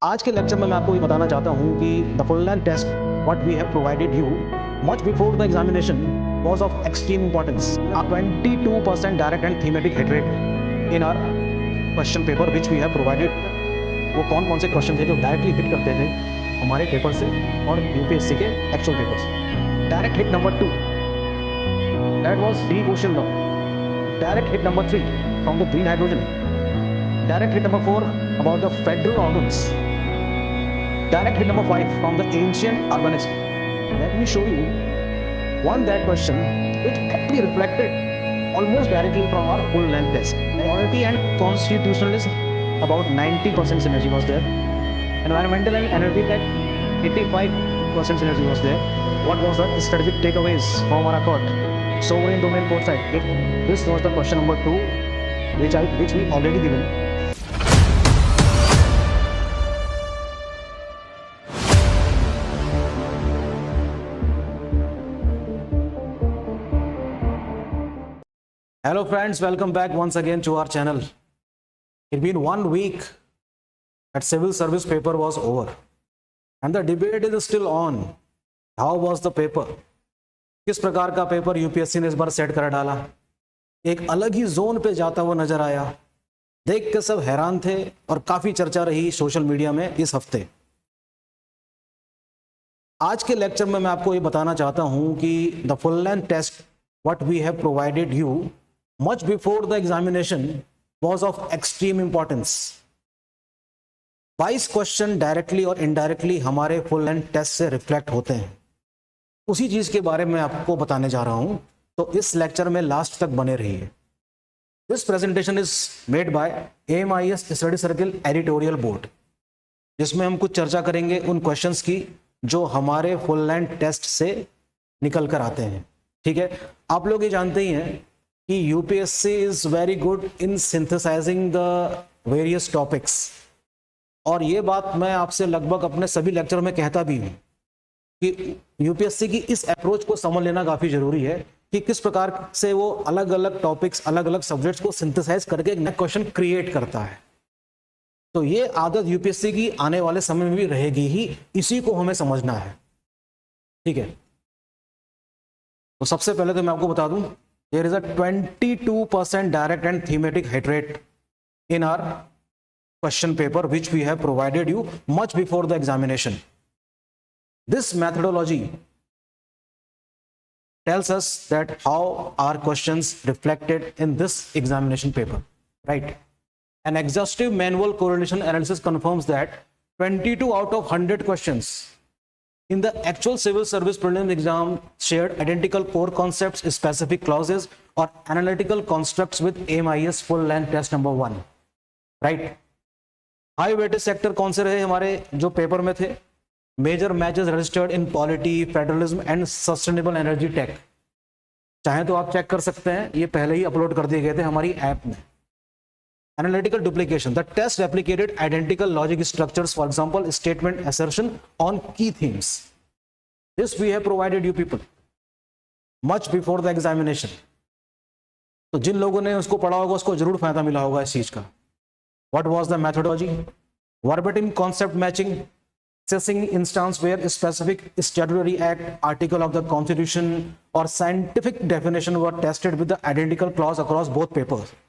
आज के लेक्चर में मैं आपको ये बताना चाहता हूँ कि the full length test what we have provided you much before the examination was of extreme importance. A 22% direct and thematic hit rate in our question paper which we have provided. वो कौन कौन से question थे जो directly hit करते थे हमारे paper से और यूपीएससी के एक्चुअल पेपर से. Direct hit number 2 that was D question law. Direct hit number 3 from the green hydrogen. Direct hit number 4 about the federal organs. Direct hit number 5 from the ancient urbanism. Let me show you one that question which actually reflected almost directly from our full length test. Morality and constitutionalism, about 90% synergy was there. Environmental and energy tech, 85% synergy was there. What was the strategic takeaways from our accord? Sovereign domain foresight. This was the question number 2 which we already given. Hello friends, welcome back once again to our channel. It's been 1 week that civil service paper was over and the debate is still on. How was the paper? किस प्रकार का paper UPSC ने इस बार set कर डाला, एक अलग ही zone पे जाता हुआ नजर आया. देख के सब हैरान थे और काफी चर्चा रही सोशल मीडिया में इस हफ्ते. आज के लेक्चर में मैं आपको ये बताना चाहता हूं कि the full length test what we have provided you much before the examination was of extreme importance. 22 question directly और इनडायरेक्टली हमारे फुल लेंथ टेस्ट से रिफ्लेक्ट होते हैं. उसी चीज के बारे में आपको बताने जा रहा हूं, तो इस लेक्चर में लास्ट तक बने रहिए. This presentation is made by AMIS study circle editorial board, जिसमें हम कुछ चर्चा करेंगे उन क्वेश्चंस की जो हमारे फुल लेंथ टेस्ट से निकल कर आते हैं. ठीक है, आप लोग ये जानते ही हैं कि UPSC is very good in synthesising the various topics, और ये बात मैं आपसे लगभग अपने सभी लेक्चर में कहता भी हूँ कि यूपीएससी की इस अप्रोच को समझ लेना काफी जरूरी है कि किस प्रकार से वो अलग अलग टॉपिक्स, अलग अलग सब्जेक्ट्स को सिंथेसाइज करके एक नया क्वेश्चन क्रिएट करता है. तो ये आदत यूपीएससी की आने वाले समय में भी रहेगी ही, इसी को हमें समझना है. ठीक है, तो सबसे पहले तो मैं आपको बता दूं, there is a 22% direct and thematic hit rate in our question paper which we have provided you much before the examination. This methodology tells us that how our questions reflected in this examination paper, right? An exhaustive manual correlation analysis confirms that 22 out of 100 questions in the actual civil service prelims exam shared identical core concepts, specific clauses or analytical constructs with AMIS full length test number 1, right? High weightage sector कौन से रहे हमारे जो paper में थे? Major matches registered in polity, federalism and sustainable energy tech. चाहे तो आप चेक कर सकते हैं, ये पहले ही अपलोड कर दिए गए थे हमारी ऐप में. Analytical duplication. The test replicated identical logic structures, for example, statement assertion on key themes. This we have provided you people much before the examination. तो जिन लोगों ने उसको पढ़ा होगा उसको जरूर फायदा मिला होगा इस चीज का. What was the methodology? Verbatim concept matching, assessing instance where a specific statutory act, article of the constitution or scientific definition were tested with the identical clause across both papers.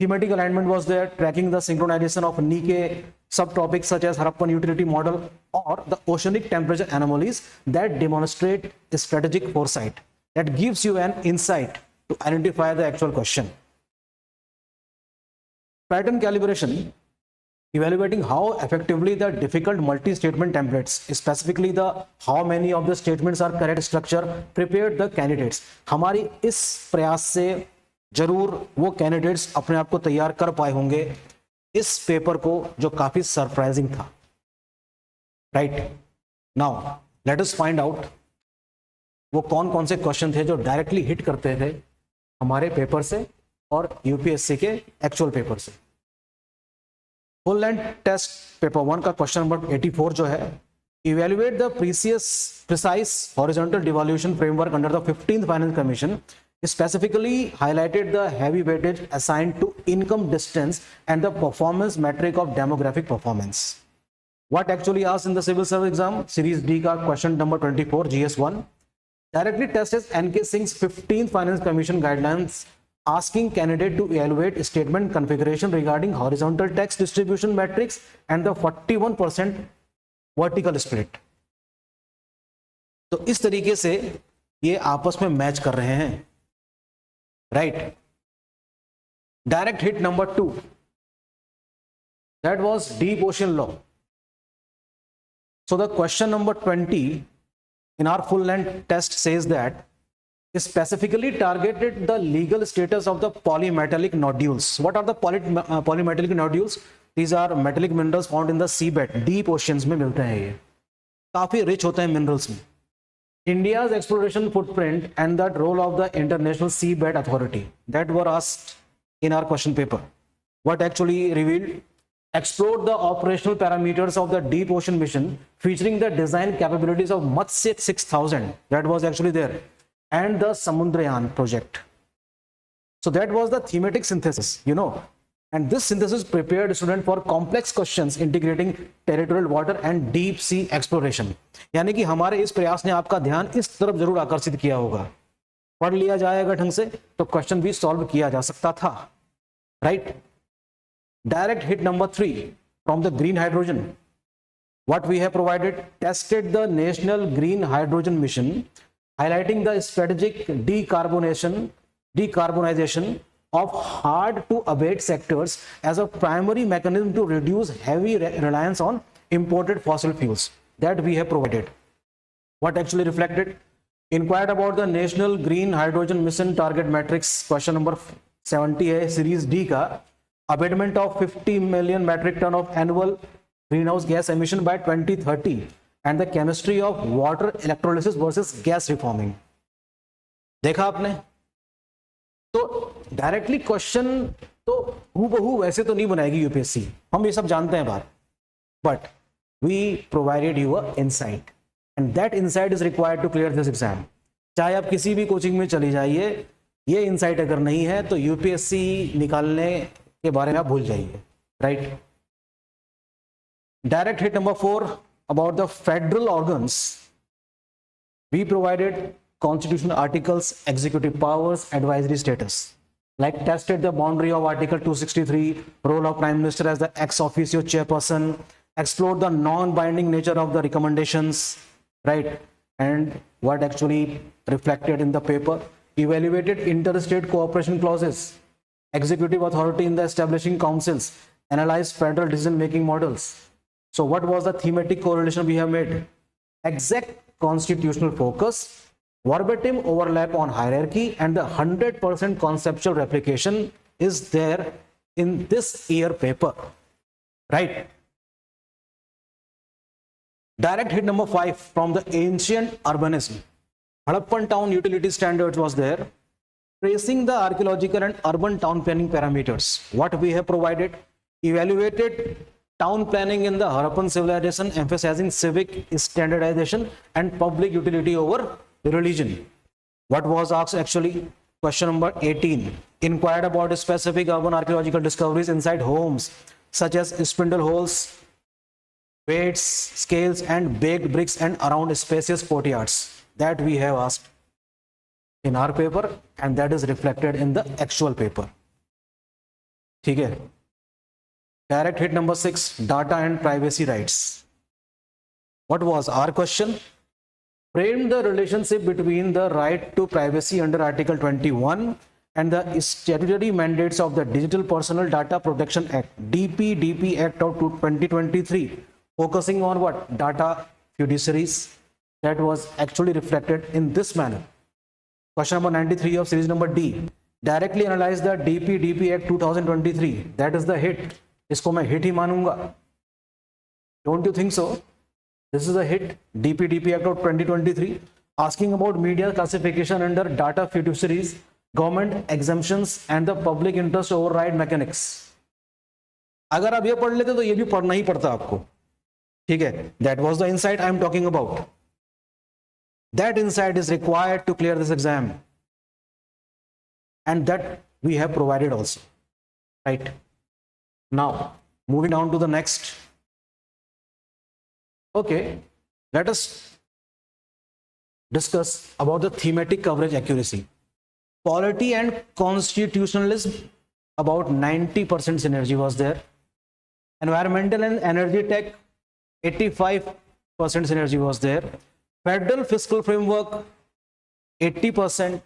Thematic alignment was there, tracking the synchronization of Nikkei subtopics such as Harappan utility model or the oceanic temperature anomalies that demonstrate strategic foresight that gives you an insight to identify the actual question. Pattern calibration, evaluating how effectively the difficult multi-statement templates, specifically the how many of the statements are correct structure, prepared the candidates. हमारी इस प्रयास से जरूर वो candidates अपने आप को तैयार कर पाए होंगे इस पेपर को, जो काफी सरप्राइजिंग था. Right, now let us find out वो कौन कौन से क्वेश्चन थे जो डायरेक्टली हिट करते थे हमारे पेपर से और यूपीएससी के एक्चुअल पेपर से. फुल लेंथ टेस्ट पेपर 1 का क्वेश्चन नंबर 84 जो है, evaluate the precise horizontal devolution framework under the 15th finance commission, specifically highlighted the heavy weightage assigned to income distance and the performance metric of demographic performance. What actually asked in the civil service exam, series D का question number 24, GS1. Directly tests NK Singh's 15th Finance Commission guidelines asking candidate to evaluate statement configuration regarding horizontal tax distribution matrix and the 41% vertical split. तो इस तरीके से ये आपस में match कर रहे हैं, right. Direct hit number 2, that was deep ocean law. So the question number 20 in our full length test says that specifically targeted the legal status of the polymetallic nodules. What are the polymetallic nodules? These are metallic minerals found in the seabed, deep oceans में मिलते हैं. ये काफी rich होते हैं minerals में. India's exploration footprint and the role of the International Seabed Authority, that were asked in our question paper. What actually revealed? Explored the operational parameters of the deep ocean mission featuring the design capabilities of Matsya 6000, that was actually there, and the Samundrayan project. So that was the thematic synthesis, you know, and this synthesis prepared student for complex questions integrating territorial water and deep sea exploration. यानी कि हमारे इस प्रयास ने आपका ध्यान इस तरफ जरूर आकर्षित किया होगा. पढ़ लिया जाएगा ढंग से तो क्वेश्चन भी सॉल्व किया जा सकता था, right. Direct hit number 3 from the green hydrogen. What we have provided, tested the National Green Hydrogen Mission, highlighting the strategic decarbonization of hard to abate sectors as a primary mechanism to reduce heavy reliance on imported fossil fuels. That we have provided. What actually reflected? Inquired about the National Green Hydrogen Mission target matrix, question number 70 है series D का. Abatement of 50 million metric ton of annual greenhouse gas emission by 2030 and the chemistry of water electrolysis versus gas reforming. देखा आपने? तो directly question तो हूबहू वैसे तो नहीं बनाएगी यूपीएससी, हम ये सब जानते हैं बात, but we provided you a insight and that insight is required to clear this exam. चाहे आप किसी भी कोचिंग में चली जाइए, ये इनसाइट अगर नहीं है तो यूपीएससी निकालने के बारे में आप भूल जाइए, right. Direct hit number 4 about the federal organs. We provided constitutional articles, executive powers, advisory status, like tested the boundary of article 263, role of prime minister as the ex officio chairperson, explored the non-binding nature of the recommendations, right, and what actually reflected in the paper, evaluated interstate cooperation clauses, executive authority in the establishing councils, analyzed federal decision making models. So what was the thematic correlation we have made? Exact constitutional focus, verbatim overlap on hierarchy, and the 100% conceptual replication is there in this year paper, right. Direct hit number 5 from the ancient urbanism. Harappan town utility standards was there, tracing the archaeological and urban town planning parameters. What we have provided, evaluated town planning in the Harappan civilization, emphasizing civic standardization and public utility over religion. What was asked actually? Question number 18 inquired about specific urban archaeological discoveries inside homes such as spindle holes, weights, scales, and baked bricks, and around spacious courtyards. That we have asked in our paper, and that is reflected in the actual paper. ठीक है. Direct hit number 6, data and privacy rights. What was our question? Framed the relationship between the right to privacy under Article 21 and the statutory mandates of the Digital Personal Data Protection Act, DPDP Act of 2023, focusing on what? Data fiduciaries. That was actually reflected in this manner. Question number 93 of series number D. Directly analyze the DPDP Act 2023. That is the hit. इसको मैं hit ही मानूंगा. Don't you think so? This is a hit. DPDP Act of 2023 asking about media classification under data fiduciaries, government exemptions, and the public interest override mechanics. अगर आप ये पढ़ लेते तो ये भी पढ़ना ही पड़ता आपको, ठीक है. That was the insight I am talking about. That insight is required to clear this exam, and that we have provided also, right. Now moving down to the next. Okay, let us discuss about the thematic coverage accuracy. Polity and constitutionalism, about 90% synergy was there. Environmental and energy tech, 85% synergy was there. Federal fiscal framework, 80%.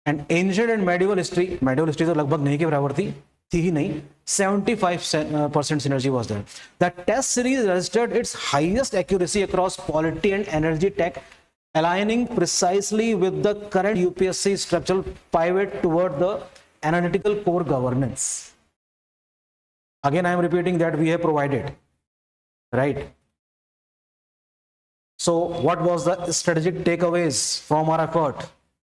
And ancient and medieval history तो लगभग नहीं के बराबर थी ही नहीं, 75% synergy was there. The test series registered its highest accuracy across polity and energy tech, aligning precisely with the current UPSC structural pivot toward the analytical core governance. Again, I am repeating that we have provided, right? So what was the strategic takeaways from our effort?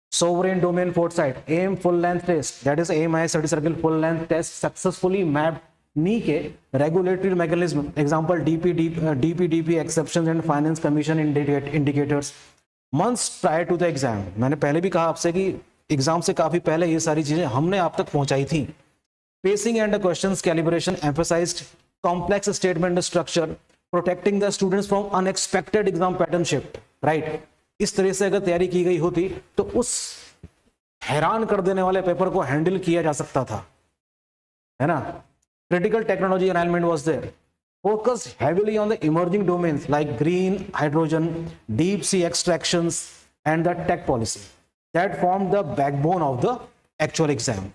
Sovereign domain foresight, AIM full length test, that is AIM IS study circle full length test successfully mapped NICE regulatory mechanism, example DPDP exceptions and finance commission indicators months prior to the exam. मैंने पहले भी कहा आपसे कि exam से काफी पहले ये सारी चीजें हमने आप तक पहुंचाई थी. Pacing and questions calibration emphasized complex statement structure, protecting the students from unexpected exam pattern shift, right? इस तरह से अगर तैयारी की गई होती तो उस हैरान कर देने वाले पेपर को हैंडल किया जा सकता था, है ना. Critical technology alignment was there, focused heavily on the emerging domains like green hydrogen, deep sea extractions and the tech policy that form the backbone of the actual exam.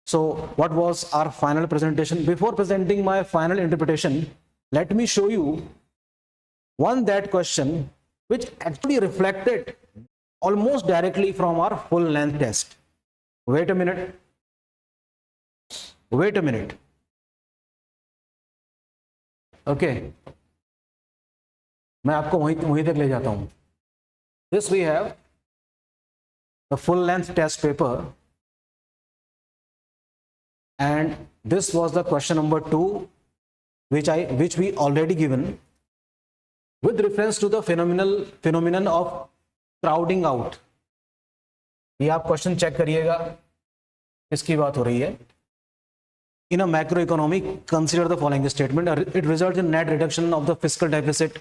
So what was our final presentation? Before presenting my final interpretation, let me show you that question which actually reflected almost directly from our full length test. Wait a minute. Okay, मैं आपको वहीं तक ले जाता हूं. This we have the full length test paper, and this was the question number 2 which we already given with reference to the phenomenon of crowding out. ये आप question check करिएगा, इसकी बात हो रही है. In a macroeconomy, consider the following statement. It results in net reduction of the fiscal deficit.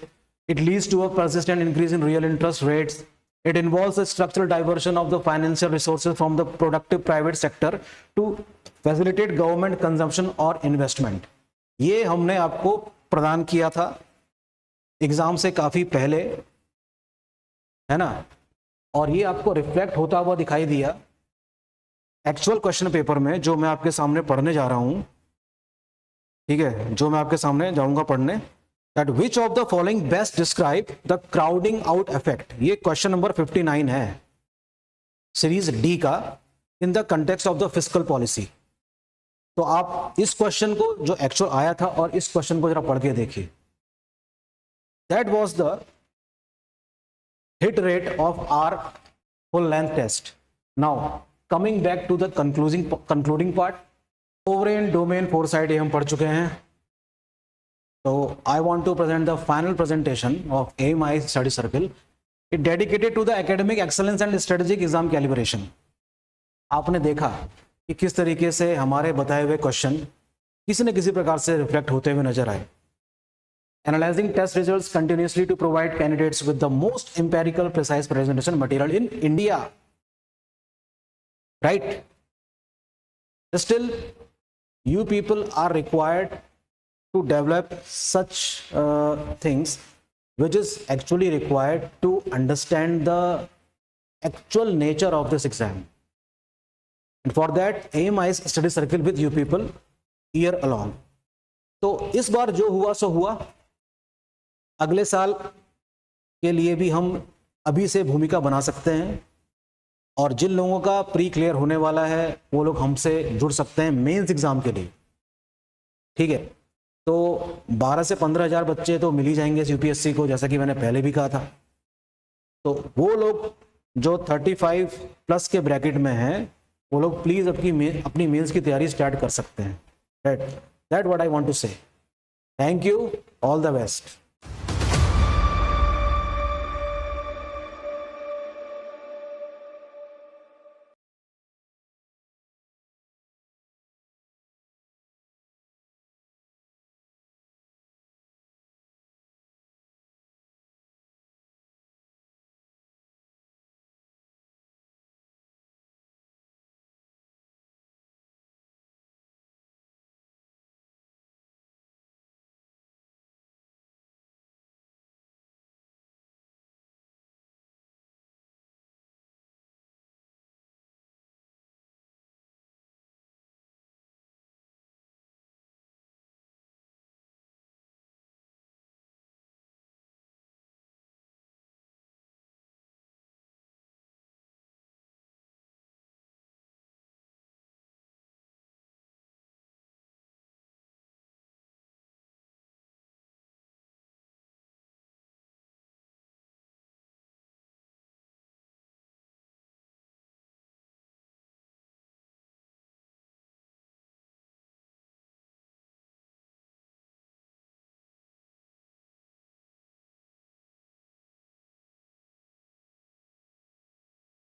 It leads to a persistent increase in real interest rates. It involves a structural diversion of the financial resources from the productive private sector to facilitate government consumption or investment. ये हमने आपको प्रदान किया था exam से काफी पहले, है ना, और ये आपको रिफ्लेक्ट होता हुआ दिखाई दिया एक्चुअल क्वेश्चन पेपर में जो मैं आपके सामने पढ़ने जा रहा हूं. ठीक है, जो मैं आपके सामने जाऊंगा पढ़ने. That which of the following best describe the crowding out effect. ये क्वेश्चन नंबर 59 है सीरीज डी का, in the context of the fiscal policy. तो आप इस क्वेश्चन को जो एक्चुअल आया था और इस क्वेश्चन को जरा पढ़ के देखिए. That was the hit rate of our full length test. Now coming back to the concluding part, sovereign domain foresight हम पढ़ चुके हैं. So I want to present the final presentation of AIM IS study circle. It dedicated to the academic excellence and strategic exam calibration. आपने देखा कि किस तरीके से हमारे बताए हुए क्वेश्चन किसी न किसी प्रकार से रिफ्लेक्ट होते हुए नजर आए. Analyzing test results continuously to provide candidates with the most empirical, precise presentation material in India. Right? Still, you people are required to develop such things which is actually required to understand the actual nature of this exam. And for that, AIM IS study circle with you people year along. तो इस बार जो हुआ सो हुआ. अगले साल के लिए भी हम अभी से भूमिका बना सकते हैं, और जिन लोगों का प्री क्लियर होने वाला है वो लोग हमसे जुड़ सकते हैं मेंस एग्जाम के लिए. ठीक है, तो 12 से 15 हज़ार बच्चे तो मिल ही जाएंगे यूपीएससी को, जैसा कि मैंने पहले भी कहा था. तो वो लोग जो 35 प्लस के ब्रैकेट में हैं वो लोग प्लीज अपनी मेंस की तैयारी स्टार्ट कर सकते हैं. That what I want to say. Thank you, all the best.